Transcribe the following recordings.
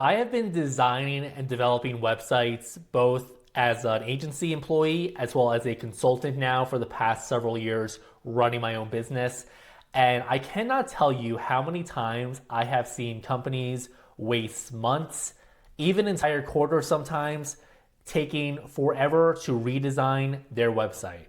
I have been designing and developing websites both as an agency employee as well as a consultant now for the past several years running my own business. And I cannot tell you how many times I have seen companies waste months, even entire quarters sometimes, taking forever to redesign their website.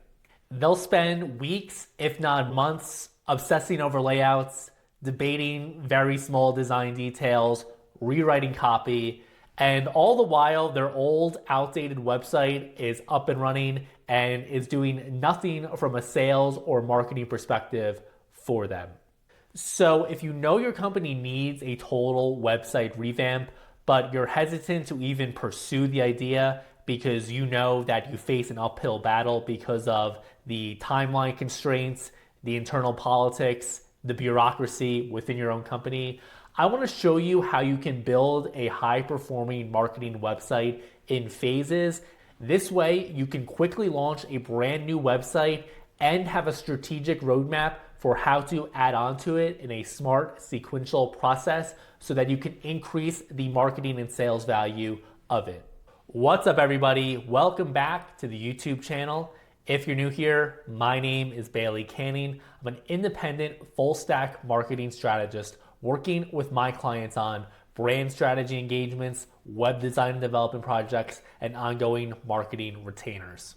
They'll spend weeks, if not months, obsessing over layouts, debating very small design details, rewriting copy, and all the while their old, outdated website is up and running and is doing nothing from a sales or marketing perspective for them. So if you know your company needs a total website revamp, but you're hesitant to even pursue the idea because you know that you face an uphill battle because of the timeline constraints, the internal politics, the bureaucracy within your own company, I want to show you how you can build a high-performing marketing website in phases. This way, you can quickly launch a brand new website and have a strategic roadmap for how to add on to it in a smart, sequential process so that you can increase the marketing and sales value of it. What's up, everybody? Welcome back to the YouTube channel. If you're new here, my name is Bailey Canning. I'm an independent full-stack marketing strategist working with my clients on brand strategy engagements, web design and development projects, and ongoing marketing retainers.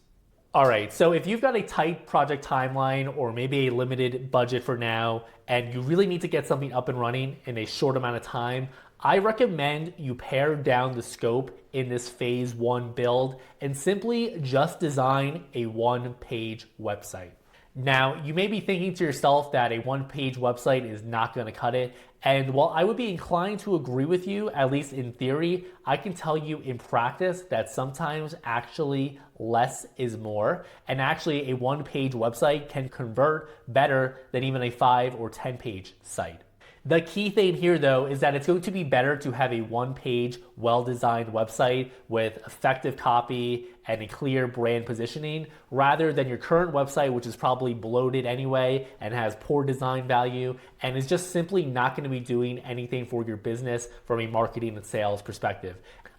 All right, so if you've got a tight project timeline or maybe a limited budget for now, and you really need to get something up and running in a short amount of time, I recommend you pare down the scope in this phase one build and simply just design a one-page website. Now, you may be thinking to yourself that a one-page website is not going to cut it. And while I would be inclined to agree with you, at least in theory, I can tell you in practice that sometimes actually less is more. And actually, a one-page website can convert better than even a 5 or 10-page site. The key thing here, though, is that it's going to be better to have a one-page, well-designed website with effective copy and a clear brand positioning rather than your current website, which is probably bloated anyway and has poor design value and is just simply not going to be doing anything for your business from a marketing and sales perspective.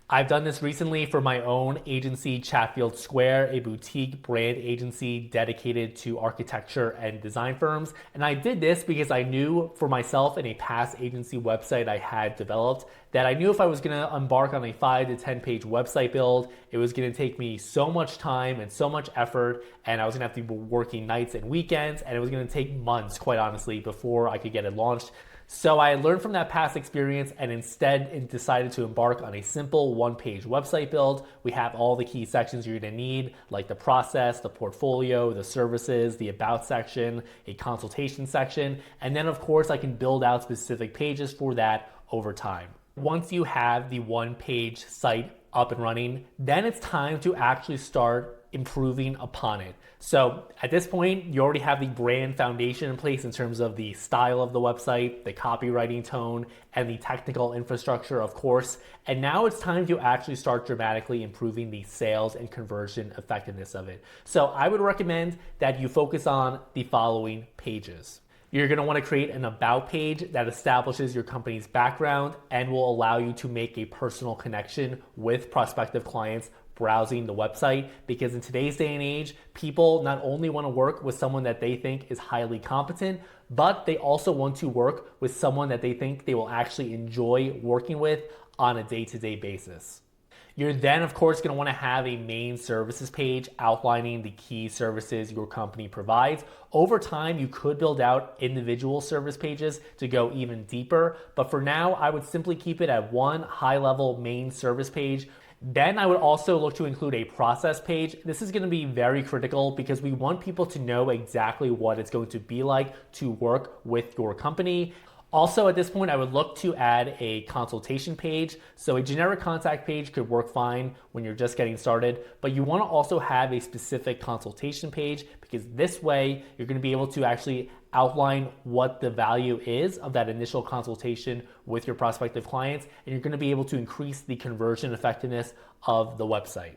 I've done this recently for my own agency, Chatfield Square, a boutique brand agency dedicated to architecture and design firms. And I did this because I knew for myself in a past agency website I had developed that I knew if I was going to embark on a 5 to 10 page website build, it was going to take me so much time and so much effort, and I was going to have to be working nights and weekends, and it was going to take months, quite honestly, before I could get it launched. So I learned from that past experience and instead decided to embark on a simple one-page website build. We have all the key sections you're going to need, like the process, the portfolio, the services, the about section, a consultation section, and then of course I can build out specific pages for that over time. Once you have the one-page site up and running, then it's time to actually start improving upon it. So at this point, you already have the brand foundation in place in terms of the style of the website, the copywriting tone, and the technical infrastructure, of course. And now it's time to actually start dramatically improving the sales and conversion effectiveness of it. So I would recommend that you focus on the following pages. You're going to want to create an about page that establishes your company's background and will allow you to make a personal connection with prospective clients browsing the website, because in today's day and age, people not only want to work with someone that they think is highly competent, but they also want to work with someone that they think they will actually enjoy working with on a day-to-day basis. You're then, of course, going to want to have a main services page outlining the key services your company provides. Over time, you could build out individual service pages to go even deeper, but for now, I would simply keep it at one high-level main service page. Then I would also look to include a process page. This is going to be very critical because we want people to know exactly what it's going to be like to work with your company. Also, at this point, I would look to add a consultation page. So a generic contact page could work fine when you're just getting started, but you want to also have a specific consultation page because this way you're going to be able to actually outline what the value is of that initial consultation with your prospective clients, and you're going to be able to increase the conversion effectiveness of the website.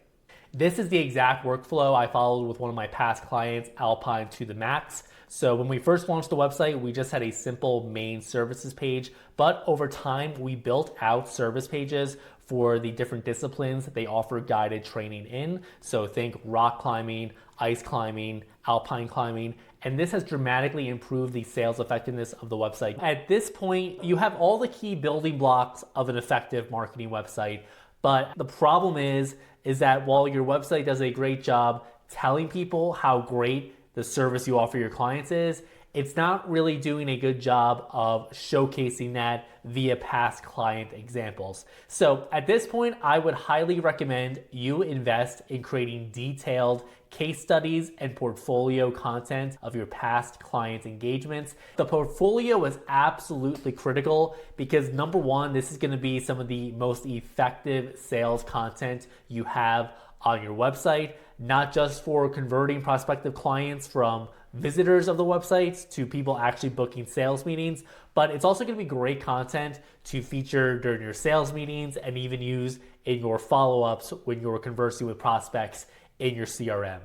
This is the exact workflow I followed with one of my past clients, Alpine to the max. So when we first launched the website, we just had a simple main services page, but over time we built out service pages for the different disciplines that they offer guided training in. So think rock climbing, ice climbing, alpine climbing, and this has dramatically improved the sales effectiveness of the website. At this point, you have all the key building blocks of an effective marketing website, but the problem is that while your website does a great job telling people how great the service you offer your clients is, it's not really doing a good job of showcasing that via past client examples. So at this point, I would highly recommend you invest in creating detailed case studies and portfolio content of your past client engagements. The portfolio is absolutely critical because number one, this is going to be some of the most effective sales content you have on your website, not just for converting prospective clients from visitors of the websites to people actually booking sales meetings, but it's also going to be great content to feature during your sales meetings and even use in your follow-ups when you're conversing with prospects in your CRM.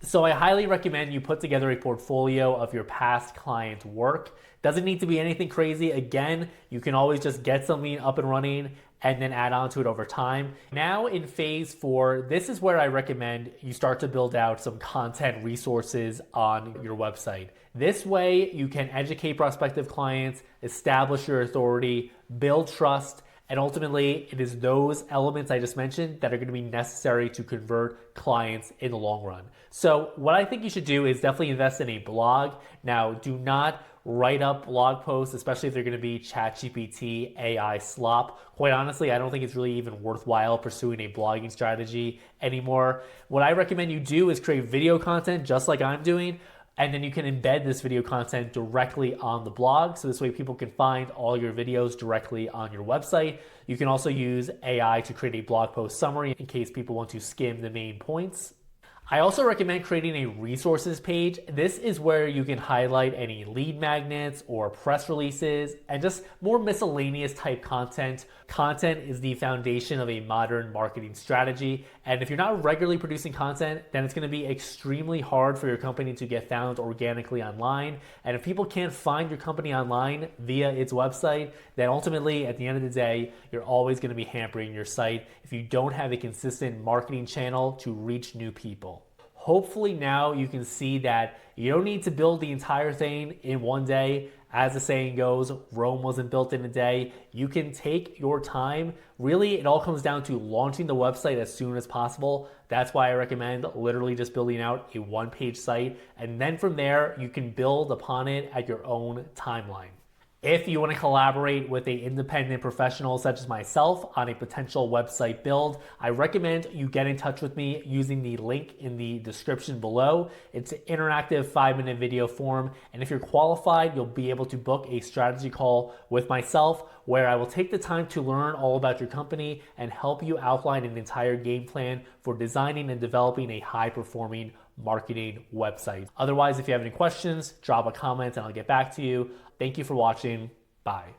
So I highly recommend you put together a portfolio of your past client work. Doesn't need to be anything crazy. Again, you can always just get something up and running and then add on to it over time. Now in phase 4, this is where I recommend you start to build out some content resources on your website. This way you can educate prospective clients, establish your authority, build trust, and ultimately it is those elements I just mentioned that are going to be necessary to convert clients in the long run. So what I think you should do is definitely invest in a blog. Now, do not write up blog posts, especially if they're going to be ChatGPT AI slop. Quite honestly, I don't think it's really even worthwhile pursuing a blogging strategy anymore. What I recommend you do is create video content just like I'm doing, and then you can embed this video content directly on the blog. So this way people can find all your videos directly on your website. You can also use AI to create a blog post summary in case people want to skim the main points. I also recommend creating a resources page. This is where you can highlight any lead magnets or press releases and just more miscellaneous type content. Content is the foundation of a modern marketing strategy. And if you're not regularly producing content, then it's going to be extremely hard for your company to get found organically online. And if people can't find your company online via its website, then ultimately at the end of the day, you're always going to be hampering your site if you don't have a consistent marketing channel to reach new people. Hopefully now you can see that you don't need to build the entire thing in one day. As the saying goes, Rome wasn't built in a day. You can take your time. Really, it all comes down to launching the website as soon as possible. That's why I recommend literally just building out a one-page site. And then from there, you can build upon it at your own timeline. If you want to collaborate with an independent professional such as myself on a potential website build, I recommend you get in touch with me using the link in the description below. It's an interactive 5-minute video form, and if you're qualified, you'll be able to book a strategy call with myself where I will take the time to learn all about your company and help you outline an entire game plan for designing and developing a high-performing marketing website. Otherwise, if you have any questions, drop a comment and I'll get back to you. Thank you for watching. Bye.